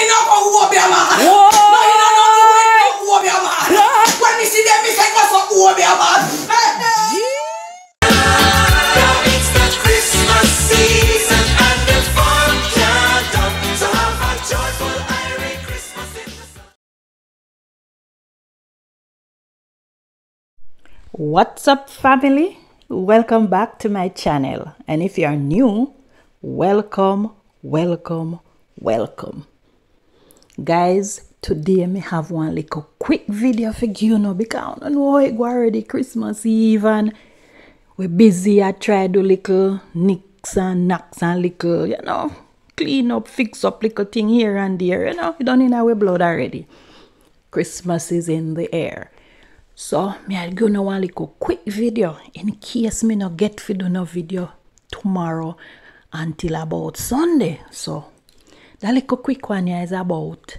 me not go Obia man. No, you don't know Obia man. When me see them, me say what's up Obia man. It's the Christmas season and the fun can't stop. So have a joyful Irish Christmas in the sun. What's up, family? Welcome back to my channel, and if you are new, welcome. Guys, today me have one little quick video for you know, because I don't know it go already Christmas Eve and we're busy. I try to do little nicks and knacks and little, you know, clean up, fix up little thing here and there, you know, you don't need our blood already. Christmas is in the air. So, me I'll go now one little quick video in case me not get to do no video tomorrow until about Sunday. So, that little quick one here is about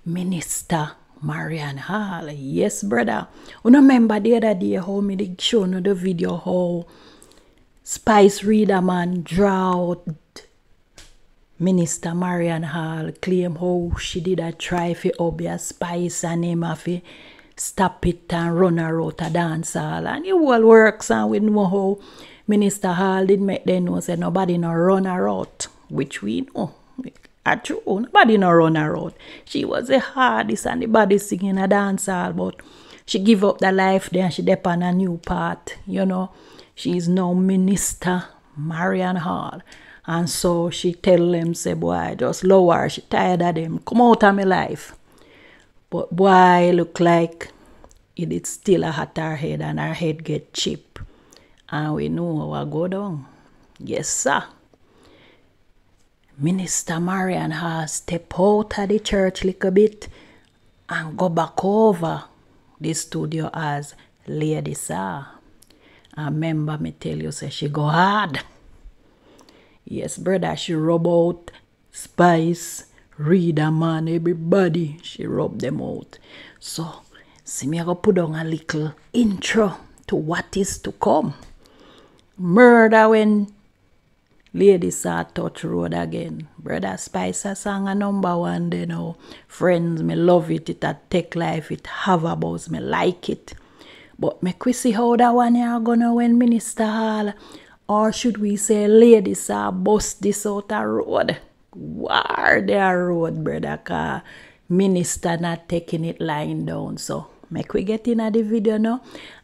Minister Marianne Hall. Yes, brother. You remember the other day how me did show you the video how Spice Reader man draw out Minister Marianne Hall, claim how she did a try for Obia Spice and him have to stop it and run her out a dance hall. And it all works, and we know how Minister Hall did make them know say nobody no run her out, which we know. True, nobody no run her out. She was the hardest and the baddest singing a dance hall, but she give up the life there and she dep on a new path, you know. She is now Minister Marianne Hall. And so she tell them, say, boy, just lower, she tired of them, come out of my life. But boy, look like it is still a hot her head and her head get cheap. And we know what go down. Yes, sir. Minister Marianne Hall step out of the church little bit and go back over the studio as Lady Sir. And remember me tell you, say she go hard. Yes, brother, she rub out Spice, Reader man, everybody. She rub them out. So, see me I go put on a little intro to what is to come. Murder when Lady Sir touch road again. Brother Spice a song a #1 they know. Friends, me love it. It a take life. It have a buzz. Me like it. But me we see how that one here gonna when Minister Hall, or should we say Lady Sir bust this out a road. War their road, brother, cause Minister not taking it lying down. So make we get in the video now.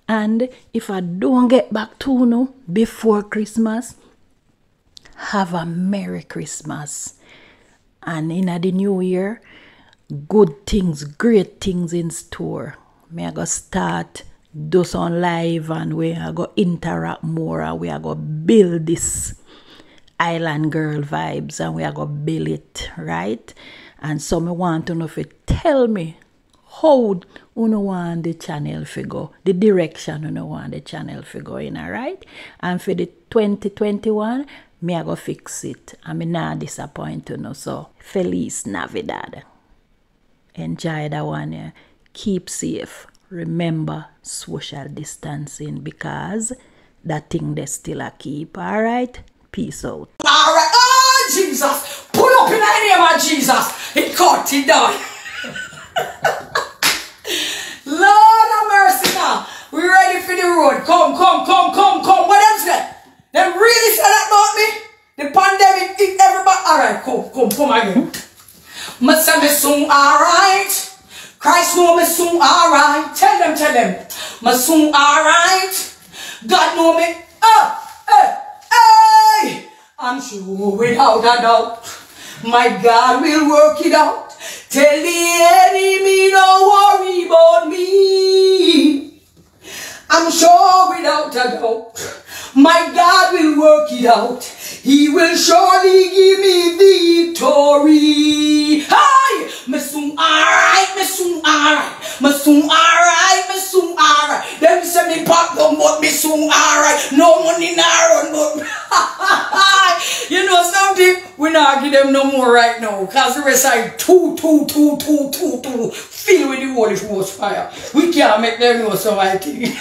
And if I don't get back to you before Christmas, have a Merry Christmas. And in the new year, good things, great things in store. Me I go start do some live and we are go interact more and we are go build this Island Girl vibes and we are go build it, right? And so me want to know if you tell me how you want the channel to go, the direction you want the channel to go in, alright? And for the 2021, me I go fix it. And me not disappoint you know. So Feliz Navidad. Enjoy that one here. Keep safe. Remember social distancing because that thing they still a keep. Alright? Peace out. Alright, oh Jesus! Pull up in the name of Jesus! It caught it down. Lord have mercy now. We ready for the road. Come. What them say? Them really said that about me? The pandemic hit everybody. Alright, come again. Me say me soon alright. Christ know me soon alright. Tell them. Me soon alright. God know me. Hey. I'm sure without a doubt. My God will work it out. Tell the enemy don't worry about me. I'm sure without a doubt. My God will work it out. He will surely give me victory. Hey! Me soon alright. Them say me pop down, but me soon alright. No money now run, but you know something? We not give them no more right now. Cause the rest are two. Filled with the Holy Ghost fire. We can't make them know so I think.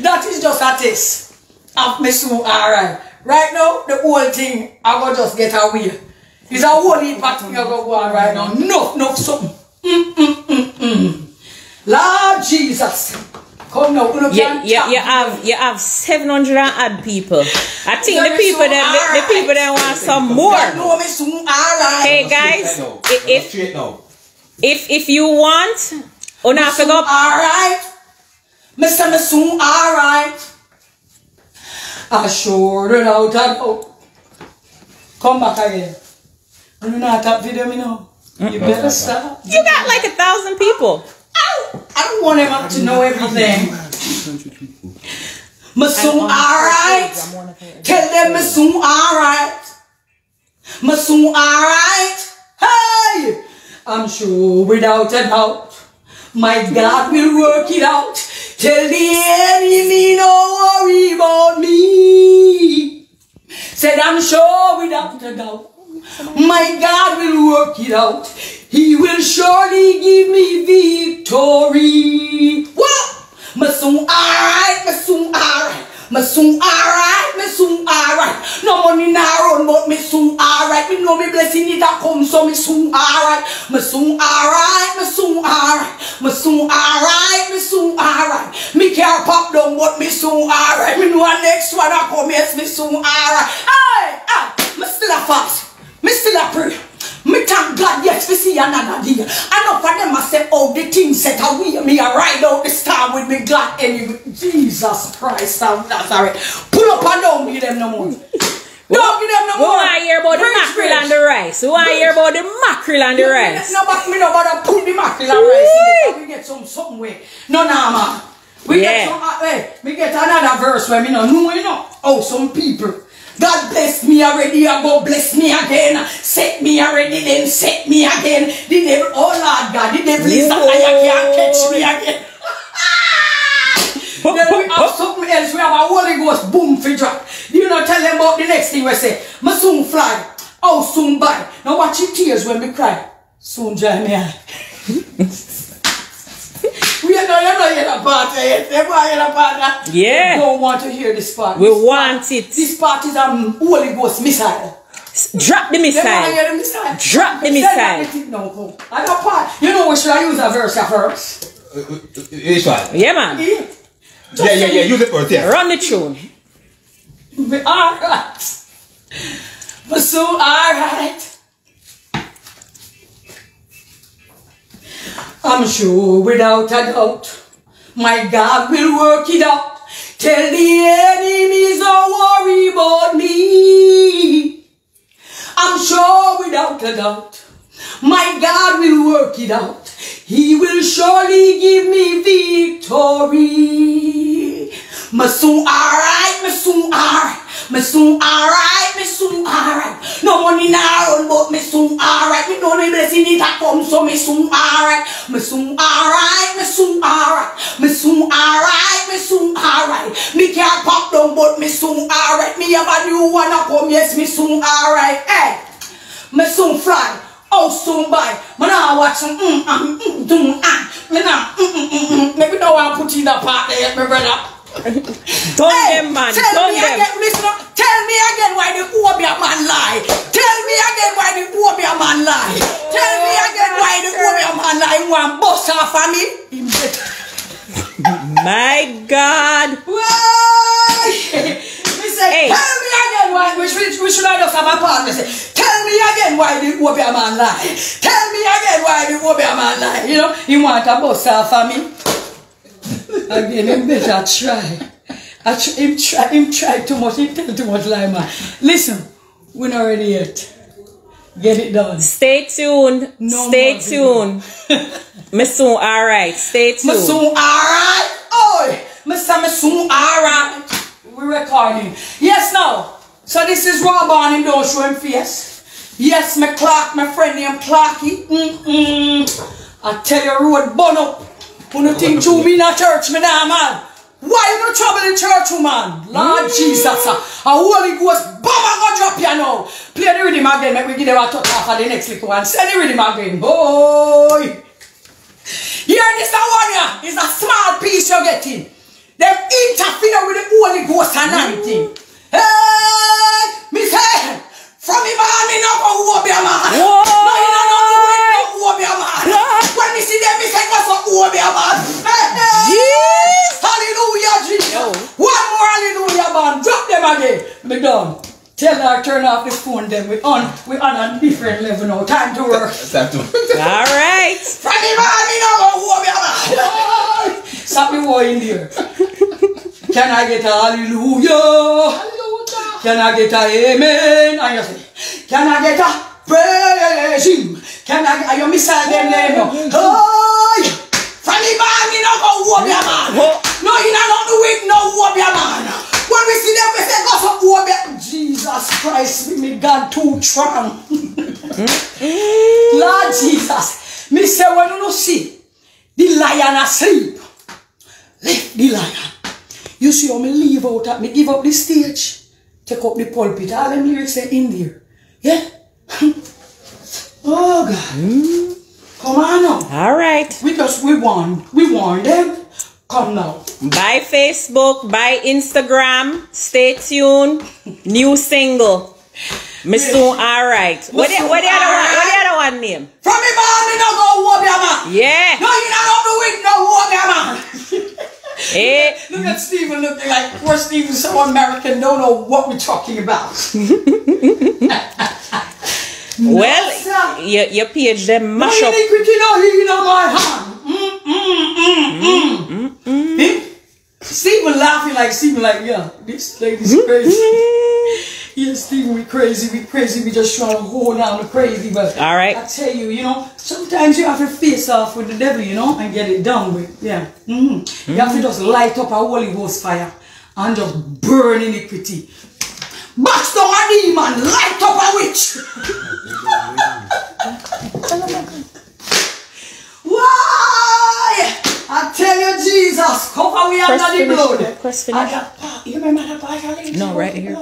That is just a test of me soon alright. Right now, the whole thing, I will just get away. It's a whole heap of things going on right now. No, something. Lord Jesus. Come now, you have 700 and odd people. I think the people that want some more. Hey guys, if you want, have to go. Alright. Mr. Masoon, alright. I sure it out and out. Come back again. You not that video me now. You better stop. You got like 1,000 people. I don't want them to know everything. Masoon, alright. Tell them Masoon, alright. Masoon, alright. Hey! I'm sure without a doubt, my God will work it out. Tell the enemy no worry about me. Said I'm sure without a doubt, my God will work it out. He will surely give me victory. What? Masoon, alright, Masoon, alright. Masoon, alright, Masoon, alright. No money now run, but Masoon, alright. Me know me blessing it a come, so Masoon, alright. Masoon, alright, Masoon, alright. Masoon, alright, Masoon, alright. Me can't pop down, but Masoon, alright. Me know the next one a come, yes, Masoon, alright. Hey, me still a fast. Me still a pray. Me thank God, yes, we see another day. I know for them I say, oh, the things set away. Me a ride out the star with me God anyway. Jesus Christ, that's alright. Pull up and don't give them no more. Don't give them no more. We want to hear about the mackerel and the rice. We want to hear about the mackerel and the rice. No, but me no bother put the mackerel and rice in it. We get some way. No, man. We get some, we get another verse where me no know, you know. Oh, some people. God bless me already, I go bless me again. Set me already, then set me again. The devil, oh Lord God, the devil is a liar, can't catch me again. Then we have something else, we have a Holy Ghost boom for drop. You know, tell them about the next thing we say. Me soon fly, oh soon buy. Now watch your tears when we cry. Soon join me eye. We are not hear the part yet. Everybody hear the part. Yeah. We don't want to hear this part. We want it. This part is a Holy Ghost missile. Drop the missile. Drop the missile. No, I got part. You know what should I use a verse first? Which one? Yeah, man. Yeah. Use it first, yeah. Run the tune. Alright. So, alright. I'm sure without a doubt, my God will work it out. Tell the enemies don't worry about me. I'm sure without a doubt, my God will work it out. He will surely give me victory. Masoon, alright, Masoon, alright. Masoon, alright, Masoon, alright. No money now run, but Masoon, alright. Me know me blessing it a come, so Masoon, alright. Masoon, alright, Masoon, alright. Masoon, alright, Masoon, alright. Me can't pop down, but Masoon, alright. Me have a new one a come, yes, Masoon, alright. Hey, Masoon fly. Oh, soon buy. Man, I watch some Maybe no one put in the part there, my brother. Them, man. Tell me again, listen up. Tell me again why the Obia man lie. Tell me again why the Obia man lie. Tell me again why the Obia man lie. One boss off of me. My God. Hey. Tell me again why we should not just have a partner. Tell me again why the Obia man lie. Tell me again why the Obia man lie. You know, he want a boss off of me. Again, him better try. Him try too much. He tell too much lie, man. Listen, we're not ready yet. Get it done. Stay tuned. No Stay tuned. Masoon, alright. Stay tuned. Masoon, alright. Oi, Mr. Masoon, alright. We're recording. Yes, now. So this is Rawborn. Him don't show him face. Yes, my Clark, my friend named Clarky. I tell you, road burn up. Who no think to me in a church, me nah, man? Why you no trouble in church, man? Lord Jesus, a Holy Ghost, bomb go drop you now. Play the rhythm again, make we give them a touch off of the next little one. Send the rhythm again, boy. Here, this one here is a small piece you're getting. Them interfere with the Holy Ghost anointing. Hey, me say, From me man, me no go who be a man. Whoa. No, you don't know who be a man. When me see them, me say, what's up, who be a man? Jeez. Hallelujah, Jesus. Yo. One more hallelujah, man. Drop them again. Me done. Tell her turn off the phone then. We on a different level now. Time to work. All right. From me man, me no go who be a man. Stop me war in there. Can I get a hallelujah? Can I get a amen? And you say, can I get a praise him? Can I get, you miss them name now? Oh, from the man, me no go who be a man. No, you don't do it, no who be a man. When we see them, we say, go some who be a Jesus Christ, me God too strong. Lord Jesus, me say when you see the lion asleep, left the lion. You see how me leave out at me give up the stage, take up the pulpit, all them lyrics are in there. Yeah? Oh God. Come on now. All right. We warn them. Come now. By Facebook, by Instagram. Stay tuned. New single. Me soon. All right. What the other one name? From me man, me no go who be a man. Yeah. No, you don't do it, no who be a man. Hey. Look at Stephen looking like poor Stephen, so American, don't know what we're talking about. Well, your page them mash up. No iniquity, no he in my hand. Stephen laughing like Stephen, like, yeah, this lady's crazy. Yeah, Stephen, we crazy, we just trying to hold down the crazy, but all right. I tell you, you know, sometimes you have to face off with the devil, you know, and get it done with, yeah. You have to just light up a Holy Ghost fire and just burn iniquity. Bust down a demon, light up a witch. Why? I tell you, Jesus, cover we under the blood. Press finish. You remember that part? No, right here.